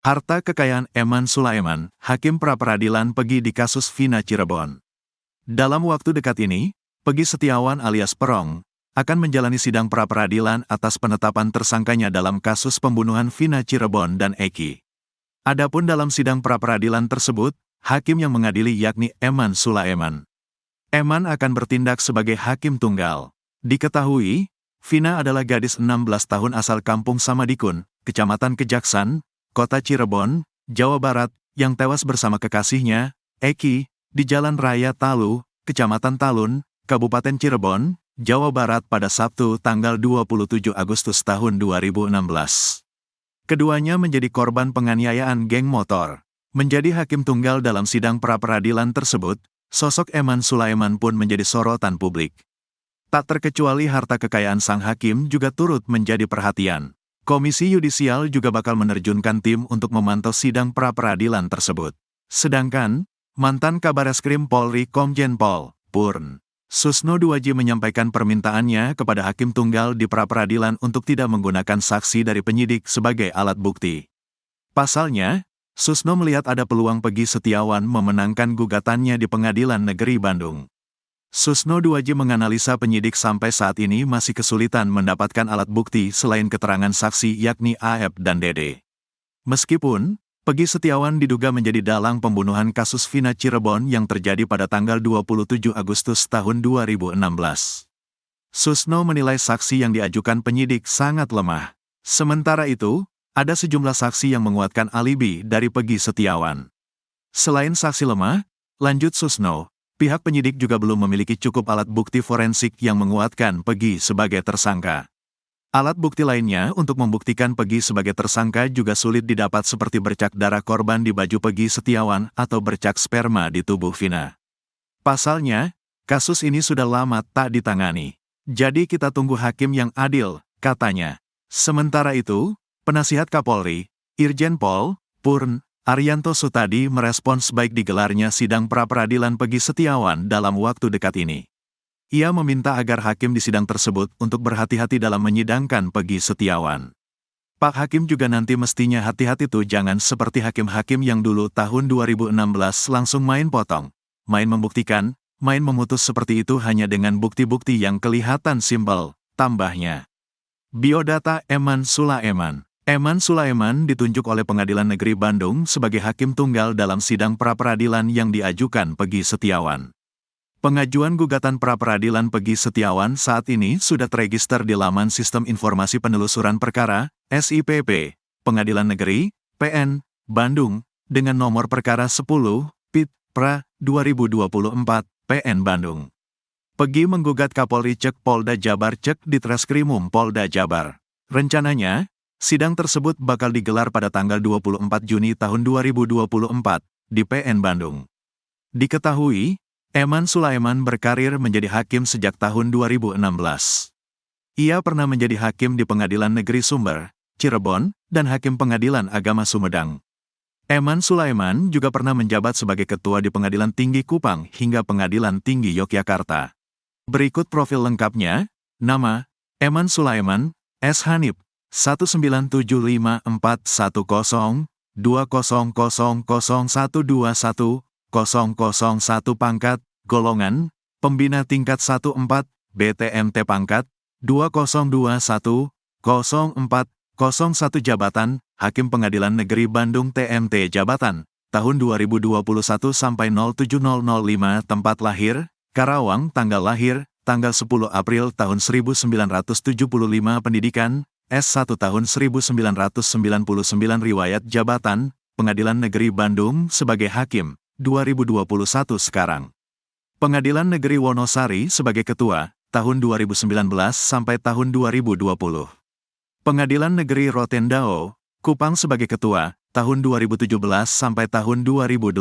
Harta kekayaan Eman Sulaiman, Hakim Pra-Peradilan Pegi di kasus Vina Cirebon. Dalam waktu dekat ini, Pegi Setiawan alias Perong, akan menjalani sidang pra-peradilan atas penetapan tersangkanya dalam kasus pembunuhan Vina Cirebon dan Eki. Adapun dalam sidang pra-peradilan tersebut, hakim yang mengadili yakni Eman Sulaiman. Eman akan bertindak sebagai hakim tunggal. Diketahui, Vina adalah gadis 16 tahun asal Kampung Samadikun, Kecamatan Kejaksan, Kota Cirebon, Jawa Barat, yang tewas bersama kekasihnya, Eki, di Jalan Raya Talu, Kecamatan Talun, Kabupaten Cirebon, Jawa Barat pada Sabtu tanggal 27 Agustus tahun 2016. Keduanya menjadi korban penganiayaan geng motor. Menjadi hakim tunggal dalam sidang pra-peradilan tersebut, sosok Eman Sulaiman pun menjadi sorotan publik. Tak terkecuali harta kekayaan sang hakim juga turut menjadi perhatian. Komisi Yudisial juga bakal menerjunkan tim untuk memantau sidang pra-peradilan tersebut. Sedangkan, mantan Kabareskrim Polri Komjen Pol, Purn. Susno Duaji menyampaikan permintaannya kepada hakim tunggal di pra-peradilan untuk tidak menggunakan saksi dari penyidik sebagai alat bukti. Pasalnya, Susno melihat ada peluang Pegi Setiawan memenangkan gugatannya di Pengadilan Negeri Bandung. Susno Duaji menganalisa penyidik sampai saat ini masih kesulitan mendapatkan alat bukti selain keterangan saksi yakni AF dan Dede. Meskipun, Pegi Setiawan diduga menjadi dalang pembunuhan kasus Vina Cirebon yang terjadi pada tanggal 27 Agustus tahun 2016. Susno menilai saksi yang diajukan penyidik sangat lemah. Sementara itu, ada sejumlah saksi yang menguatkan alibi dari Pegi Setiawan. Selain saksi lemah, lanjut Susno, pihak penyidik juga belum memiliki cukup alat bukti forensik yang menguatkan Pegi sebagai tersangka. Alat bukti lainnya untuk membuktikan Pegi sebagai tersangka juga sulit didapat seperti bercak darah korban di baju Pegi Setiawan atau bercak sperma di tubuh Vina. Pasalnya, kasus ini sudah lama tak ditangani. Jadi kita tunggu hakim yang adil, katanya. Sementara itu, penasihat Kapolri, Irjen Pol, Purn, Arianto Sutadi merespons baik digelarnya sidang pra-peradilan Pegi Setiawan dalam waktu dekat ini. Ia meminta agar hakim di sidang tersebut untuk berhati-hati dalam menyidangkan Pegi Setiawan. Pak Hakim juga nanti mestinya hati-hati tuh jangan seperti hakim-hakim yang dulu tahun 2016 langsung main potong, main membuktikan, main memutus seperti itu hanya dengan bukti-bukti yang kelihatan simpel, tambahnya. Biodata Eman Sulaiman. Eman Sulaiman ditunjuk oleh Pengadilan Negeri Bandung sebagai hakim tunggal dalam sidang pra-peradilan yang diajukan Pegi Setiawan. Pengajuan gugatan pra-peradilan Pegi Setiawan saat ini sudah terregister di laman Sistem Informasi Penelusuran Perkara, SIPP, Pengadilan Negeri, PN, Bandung, dengan nomor perkara 10, PIT, PRA, 2024, PN Bandung. Pegi menggugat Kapolri Cek Polda Jabar Cek di Treskrimum Polda Jabar. Rencananya, sidang tersebut bakal digelar pada tanggal 24 Juni tahun 2024 di PN Bandung. Diketahui, Eman Sulaiman berkarir menjadi hakim sejak tahun 2016. Ia pernah menjadi hakim di Pengadilan Negeri Sumber, Cirebon, dan Hakim Pengadilan Agama Sumedang. Eman Sulaiman juga pernah menjabat sebagai ketua di Pengadilan Tinggi Kupang hingga Pengadilan Tinggi Yogyakarta. Berikut profil lengkapnya. Nama, Eman Sulaiman, S. Hanif, 197511020000121 001 pangkat, golongan, pembina tingkat 14, BTMT pangkat, 2021, 0401 jabatan, Hakim Pengadilan Negeri Bandung TMT jabatan, tahun 2021 sampai 07005 tempat lahir, Karawang tanggal lahir, tanggal 10 April tahun 1975 pendidikan, S1 tahun 1999 riwayat jabatan, Pengadilan Negeri Bandung sebagai hakim, 2021 sekarang. Pengadilan Negeri Wonosari sebagai ketua, tahun 2019 sampai tahun 2020. Pengadilan Negeri Rotendao, Kupang sebagai ketua, tahun 2017 sampai tahun 2018.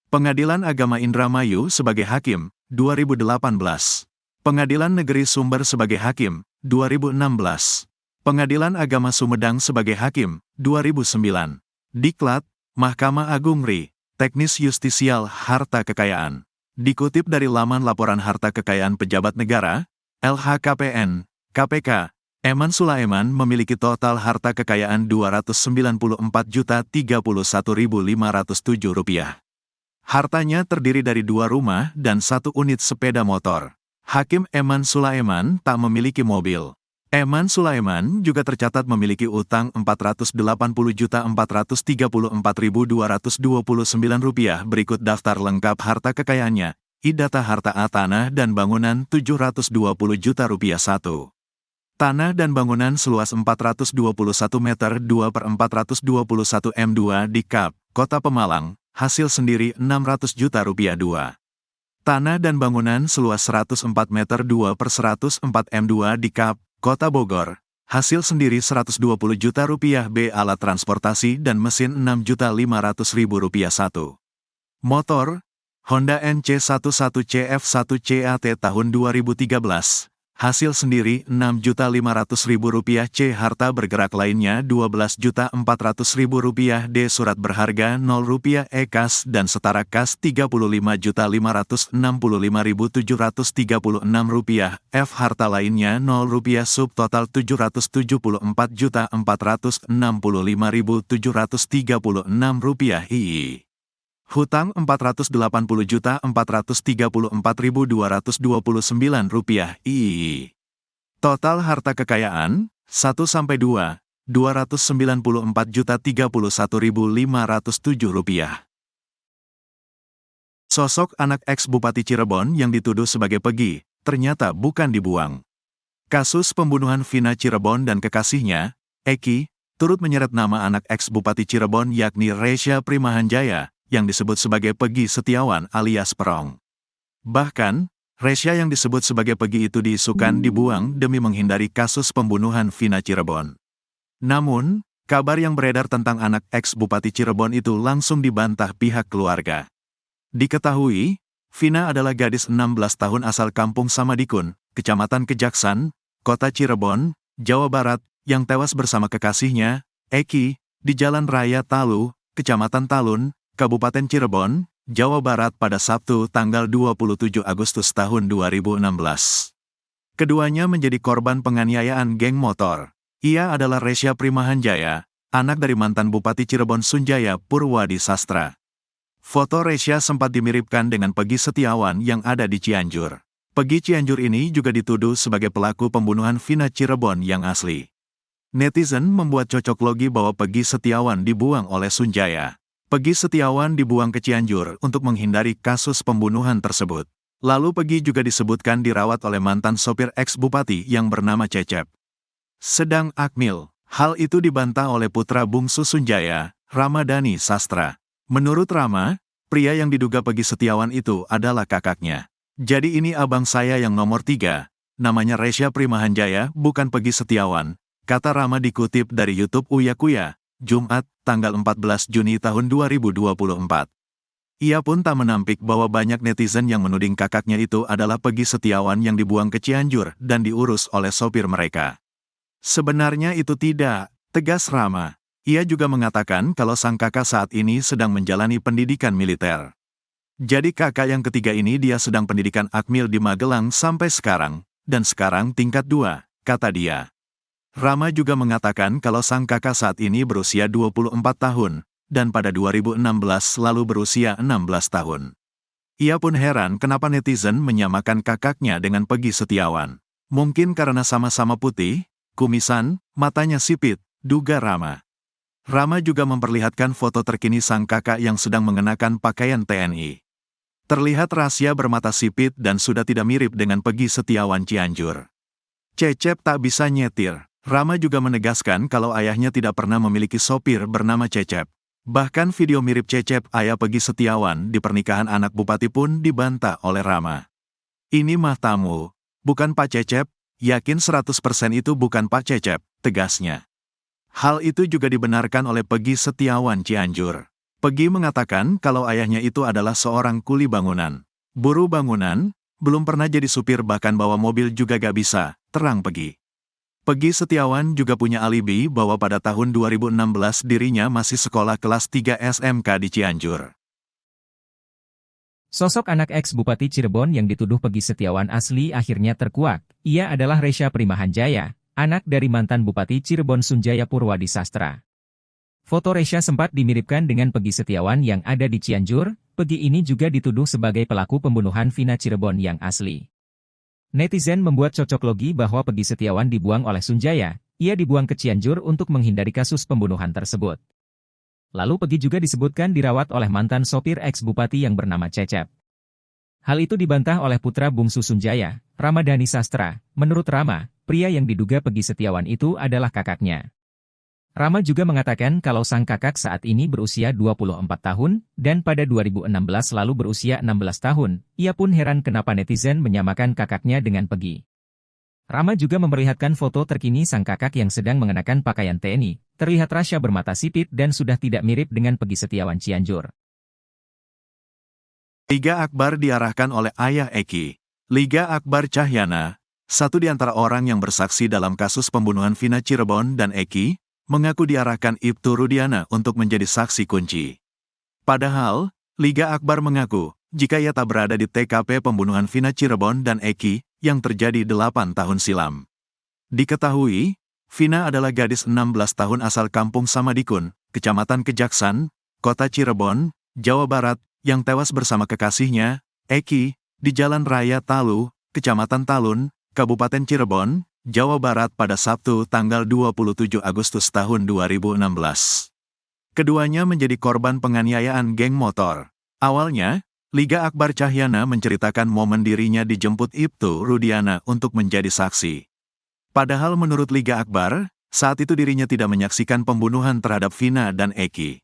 Pengadilan Agama Indramayu sebagai hakim, 2018. Pengadilan Negeri Sumber sebagai hakim, 2016. Pengadilan Agama Sumedang sebagai hakim, 2009. Diklat, Mahkamah Agung RI, Teknis Justisial Harta Kekayaan. Dikutip dari laman Laporan Harta Kekayaan Pejabat Negara, LHKPN, KPK, Eman Sulaiman memiliki total harta kekayaan Rp294.031.507. Hartanya terdiri dari 2 rumah dan 1 unit sepeda motor. Hakim Eman Sulaiman tak memiliki mobil. Eman Sulaiman juga tercatat memiliki utang Rp480.434.229. Berikut daftar lengkap harta kekayaannya. Data harta tanah dan bangunan Rp720 juta. 1. Tanah dan bangunan seluas 421 meter 2 per 421 m2 di Kap, Kota Pemalang, hasil sendiri Rp600 juta. 2. Tanah dan bangunan seluas 104 meter 2 per 104 m2 di Kap, Kota Bogor, hasil sendiri Rp120 juta. B. Alat transportasi dan mesin Rp6.500.000. 1. Motor, Honda NC11 CF1 CAT tahun 2013, hasil sendiri Rp6.500.000. C. Harta bergerak lainnya Rp12.400.000. D. Surat berharga Rp0. E. Kas dan setara kas Rp35.565.736. F. Harta lainnya Rp0. Subtotal Rp774.465.736. I. Hutang Rp480.434.229. I. Total harta kekayaan 1-2, Rp294.031.507. Sosok anak eks-Bupati Cirebon yang dituduh sebagai pegi, ternyata bukan dibuang. Kasus pembunuhan Vina Cirebon dan kekasihnya, Eki, turut menyeret nama anak eks-Bupati Cirebon yakni Resya Primahanjaya, yang disebut sebagai Pegi Setiawan alias Perong. Bahkan, Resya yang disebut sebagai Pegi itu diisukan dibuang demi menghindari kasus pembunuhan Vina Cirebon. Namun, kabar yang beredar tentang anak eks-Bupati Cirebon itu langsung dibantah pihak keluarga. Diketahui, Vina adalah gadis 16 tahun asal Kampung Samadikun, Kecamatan Kejaksan, Kota Cirebon, Jawa Barat, yang tewas bersama kekasihnya, Eki, di Jalan Raya Talu, Kecamatan Talun, Kabupaten Cirebon, Jawa Barat pada Sabtu tanggal 27 Agustus tahun 2016. Keduanya menjadi korban penganiayaan geng motor. Ia adalah Resya Primahanjaya, anak dari mantan Bupati Cirebon Sunjaya Purwadi Sastra. Foto Resya sempat dimiripkan dengan Pegi Setiawan yang ada di Cianjur. Pegi Cianjur ini juga dituduh sebagai pelaku pembunuhan Vina Cirebon yang asli. Netizen membuat cocok logi bahwa Pegi Setiawan dibuang oleh Sunjaya. Pegi Setiawan dibuang ke Cianjur untuk menghindari kasus pembunuhan tersebut. Lalu Pegi juga disebutkan dirawat oleh mantan sopir eks-Bupati yang bernama Cecep. Sedang Akmil, hal itu dibantah oleh putra bungsu Sunjaya, Ramadhani Sastra. Menurut Rama, pria yang diduga Pegi Setiawan itu adalah kakaknya. Jadi ini abang saya yang nomor 3, namanya Resya Primahanjaya, bukan Pegi Setiawan, kata Rama dikutip dari YouTube Uya Kuya, Jumat, tanggal 14 Juni tahun 2024. Ia pun tak menampik bahwa banyak netizen yang menuding kakaknya itu adalah Pegi Setiawan yang dibuang ke Cianjur dan diurus oleh sopir mereka. Sebenarnya itu tidak, tegas Rama. Ia juga mengatakan kalau sang kakak saat ini sedang menjalani pendidikan militer. Jadi kakak yang ketiga ini dia sedang pendidikan Akmil di Magelang sampai sekarang, dan sekarang tingkat 2, kata dia. Rama juga mengatakan kalau sang kakak saat ini berusia 24 tahun, dan pada 2016 lalu berusia 16 tahun. Ia pun heran kenapa netizen menyamakan kakaknya dengan Pegi Setiawan. Mungkin karena sama-sama putih, kumisan, matanya sipit, duga Rama. Rama juga memperlihatkan foto terkini sang kakak yang sedang mengenakan pakaian TNI. Terlihat rahasia bermata sipit dan sudah tidak mirip dengan Pegi Setiawan Cianjur. Cecep tak bisa nyetir. Rama juga menegaskan kalau ayahnya tidak pernah memiliki sopir bernama Cecep. Bahkan video mirip Cecep ayah Pegi Setiawan di pernikahan anak bupati pun dibantah oleh Rama. Ini mah tamu, bukan Pak Cecep, yakin 100% itu bukan Pak Cecep, tegasnya. Hal itu juga dibenarkan oleh Pegi Setiawan Cianjur. Pegi mengatakan kalau ayahnya itu adalah seorang kuli bangunan. Buruh bangunan, belum pernah jadi supir bahkan bawa mobil juga gak bisa, terang Pegi. Pegi Setiawan juga punya alibi bahwa pada tahun 2016 dirinya masih sekolah kelas 3 SMK di Cianjur. Sosok anak eks-Bupati Cirebon yang dituduh Pegi Setiawan asli akhirnya terkuak. Ia adalah Resya Primahanjaya, anak dari mantan Bupati Cirebon Sunjaya Purwadi Sastra. Foto Resya sempat dimiripkan dengan Peggy Setiawan yang ada di Cianjur. Peggy ini juga dituduh sebagai pelaku pembunuhan Vina Cirebon yang asli. Netizen membuat cocok logi bahwa Peggy Setiawan dibuang oleh Sunjaya. Ia dibuang ke Cianjur untuk menghindari kasus pembunuhan tersebut. Lalu Peggy juga disebutkan dirawat oleh mantan sopir ex-bupati yang bernama Cecep. Hal itu dibantah oleh putra bungsu Sunjaya, Ramadhani Sastra. Menurut Rama, pria yang diduga Peggy Setiawan itu adalah kakaknya. Rama juga mengatakan kalau sang kakak saat ini berusia 24 tahun, dan pada 2016 lalu berusia 16 tahun. Ia pun heran kenapa netizen menyamakan kakaknya dengan Peggy. Rama juga memperlihatkan foto terkini sang kakak yang sedang mengenakan pakaian TNI. Terlihat Rasya bermata sipit dan sudah tidak mirip dengan Peggy Setiawan Cianjur. Liga Akbar diarahkan oleh ayah Eki. Liga Akbar Cahyana, satu di antara orang yang bersaksi dalam kasus pembunuhan Vina Cirebon dan Eki, mengaku diarahkan Ibtu Rudiana untuk menjadi saksi kunci. Padahal, Liga Akbar mengaku, jika ia tak berada di TKP pembunuhan Vina Cirebon dan Eki, yang terjadi 8 tahun silam. Diketahui, Vina adalah gadis 16 tahun asal kampung Samadikun, Kecamatan Kejaksan, Kota Cirebon, Jawa Barat, yang tewas bersama kekasihnya, Eki, di Jalan Raya Talu, Kecamatan Talun, Kabupaten Cirebon, Jawa Barat pada Sabtu tanggal 27 Agustus tahun 2016. Keduanya menjadi korban penganiayaan geng motor. Awalnya, Liga Akbar Cahyana menceritakan momen dirinya dijemput Ibtu Rudiana untuk menjadi saksi. Padahal menurut Liga Akbar, saat itu dirinya tidak menyaksikan pembunuhan terhadap Vina dan Eki.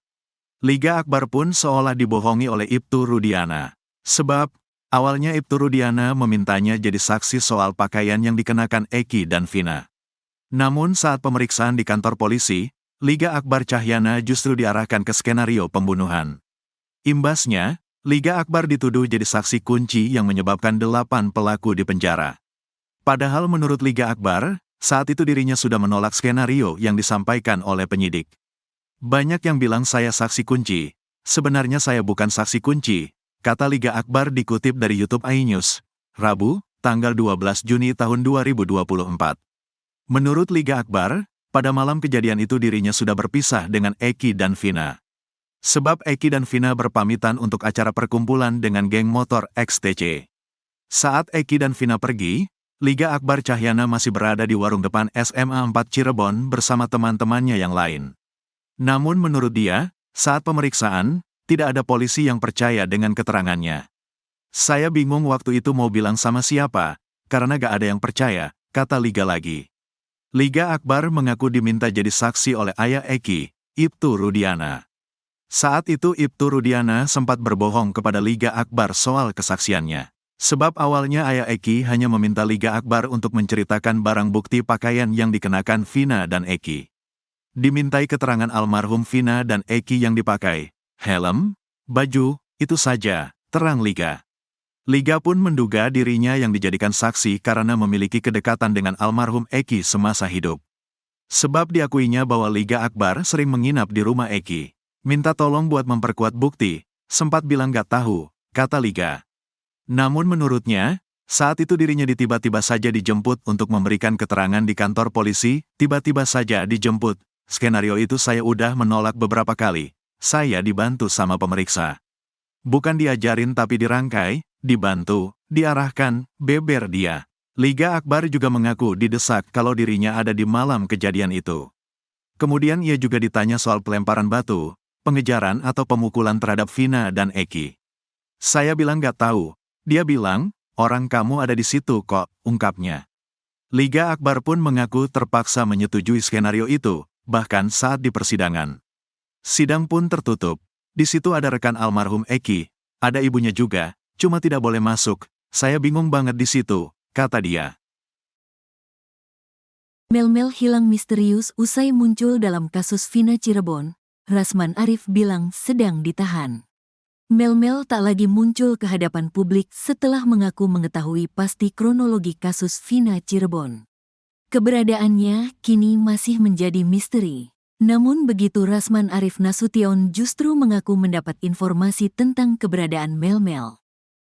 Liga Akbar pun seolah dibohongi oleh Ibtu Rudiana. Sebab, awalnya Ibtu Rudiana memintanya jadi saksi soal pakaian yang dikenakan Eki dan Vina. Namun saat pemeriksaan di kantor polisi, Liga Akbar Cahyana justru diarahkan ke skenario pembunuhan. Imbasnya, Liga Akbar dituduh jadi saksi kunci yang menyebabkan 8 pelaku dipenjara. Padahal menurut Liga Akbar, saat itu dirinya sudah menolak skenario yang disampaikan oleh penyidik. Banyak yang bilang saya saksi kunci, sebenarnya saya bukan saksi kunci, kata Liga Akbar dikutip dari YouTube iNews, Rabu, tanggal 12 Juni tahun 2024. Menurut Liga Akbar, pada malam kejadian itu dirinya sudah berpisah dengan Eki dan Vina. Sebab Eki dan Vina berpamitan untuk acara perkumpulan dengan geng motor XTC. Saat Eki dan Vina pergi, Liga Akbar Cahyana masih berada di warung depan SMA 4 Cirebon bersama teman-temannya yang lain. Namun menurut dia, saat pemeriksaan, tidak ada polisi yang percaya dengan keterangannya. Saya bingung waktu itu mau bilang sama siapa, karena gak ada yang percaya, kata Liga lagi. Liga Akbar mengaku diminta jadi saksi oleh ayah Eki, Ibtu Rudiana. Saat itu Ibtu Rudiana sempat berbohong kepada Liga Akbar soal kesaksiannya. Sebab awalnya ayah Eki hanya meminta Liga Akbar untuk menceritakan barang bukti pakaian yang dikenakan Vina dan Eki. Dimintai keterangan almarhum Vina dan Eki yang dipakai, helm, baju, itu saja, terang Liga. Liga pun menduga dirinya yang dijadikan saksi karena memiliki kedekatan dengan almarhum Eki semasa hidup. Sebab diakuinya bahwa Liga Akbar sering menginap di rumah Eki. Minta tolong buat memperkuat bukti, sempat bilang gak tahu, kata Liga. Namun menurutnya, saat itu dirinya tiba-tiba saja dijemput untuk memberikan keterangan di kantor polisi, tiba-tiba saja dijemput. Skenario itu saya udah menolak beberapa kali. Saya dibantu sama pemeriksa. Bukan diajarin tapi dirangkai, dibantu, diarahkan, beber dia. Liga Akbar juga mengaku didesak kalau dirinya ada di malam kejadian itu. Kemudian ia juga ditanya soal pelemparan batu, pengejaran atau pemukulan terhadap Vina dan Eki. Saya bilang gak tahu. Dia bilang, orang kamu ada di situ kok, ungkapnya. Liga Akbar pun mengaku terpaksa menyetujui skenario itu, bahkan saat di persidangan. Sidang pun tertutup. Di situ ada rekan almarhum Eki, ada ibunya juga, cuma tidak boleh masuk. Saya bingung banget di situ, kata dia. Mel-Mel hilang misterius usai muncul dalam kasus Vina Cirebon. Rasman Arif bilang sedang ditahan. Mel-Mel tak lagi muncul ke hadapan publik setelah mengaku mengetahui pasti kronologi kasus Vina Cirebon. Keberadaannya kini masih menjadi misteri. Namun begitu Rasman Arif Nasution justru mengaku mendapat informasi tentang keberadaan Mel-Mel.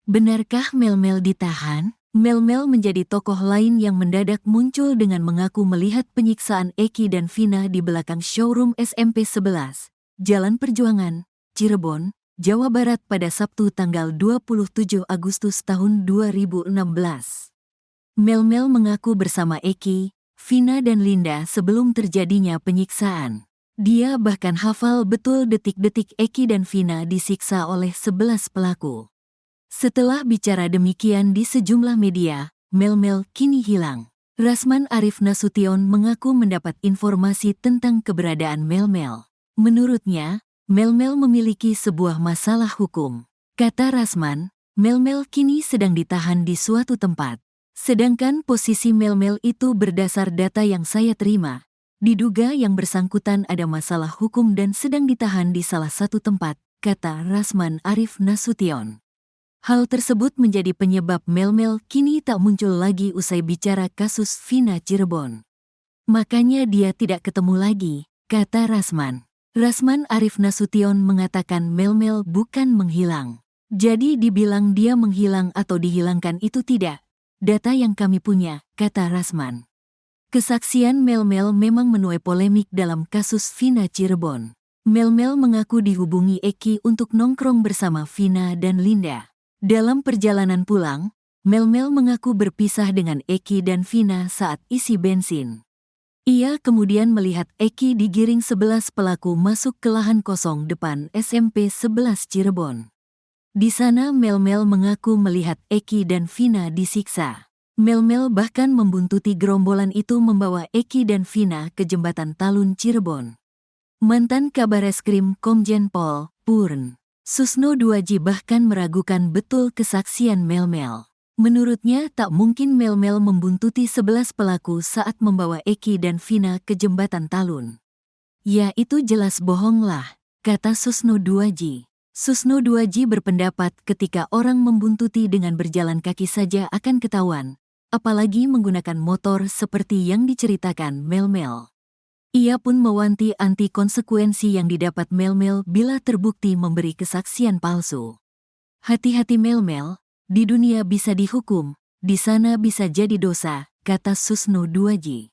Benarkah Mel-Mel ditahan? Mel-Mel menjadi tokoh lain yang mendadak muncul dengan mengaku melihat penyiksaan Eki dan Vina di belakang showroom SMP 11, Jalan Perjuangan, Cirebon, Jawa Barat pada Sabtu tanggal 27 Agustus tahun 2016. Mel-Mel mengaku bersama Eki, Vina dan Linda sebelum terjadinya penyiksaan. Dia bahkan hafal betul detik-detik Eki dan Vina disiksa oleh 11 pelaku. Setelah bicara demikian di sejumlah media, Mel-Mel kini hilang. Rasman Arif Nasution mengaku mendapat informasi tentang keberadaan Mel-Mel. Menurutnya, Mel-Mel memiliki sebuah masalah hukum. Kata Rasman, Mel-Mel kini sedang ditahan di suatu tempat. Sedangkan posisi Mel-Mel itu berdasar data yang saya terima. Diduga yang bersangkutan ada masalah hukum dan sedang ditahan di salah satu tempat, kata Rasman Arif Nasution. Hal tersebut menjadi penyebab Mel-Mel kini tak muncul lagi usai bicara kasus Vina Cirebon. Makanya dia tidak ketemu lagi, kata Rasman. Rasman Arif Nasution mengatakan Mel-Mel bukan menghilang. Jadi dibilang dia menghilang atau dihilangkan itu tidak. Data yang kami punya, kata Rasman. Kesaksian Mel-Mel memang menuai polemik dalam kasus Vina Cirebon. Mel-Mel mengaku dihubungi Eki untuk nongkrong bersama Vina dan Linda. Dalam perjalanan pulang, Mel-Mel mengaku berpisah dengan Eki dan Vina saat isi bensin. Ia kemudian melihat Eki digiring 11 pelaku masuk ke lahan kosong depan SMP 11 Cirebon. Di sana Mel-Mel mengaku melihat Eki dan Vina disiksa. Mel-Mel bahkan membuntuti gerombolan itu membawa Eki dan Vina ke jembatan Talun Cirebon. Mantan Kabareskrim Komjen Pol, Purn Susno Duaji bahkan meragukan betul kesaksian Mel-Mel. Menurutnya tak mungkin Mel-Mel membuntuti 11 pelaku saat membawa Eki dan Vina ke jembatan Talun. Ya itu jelas bohong lah, kata Susno Duaji. Susno Duaji berpendapat ketika orang membuntuti dengan berjalan kaki saja akan ketahuan, apalagi menggunakan motor seperti yang diceritakan Mel-Mel. Ia pun mewanti anti konsekuensi yang didapat Mel-Mel bila terbukti memberi kesaksian palsu. Hati-hati Mel-Mel, di dunia bisa dihukum, di sana bisa jadi dosa, kata Susno Duaji.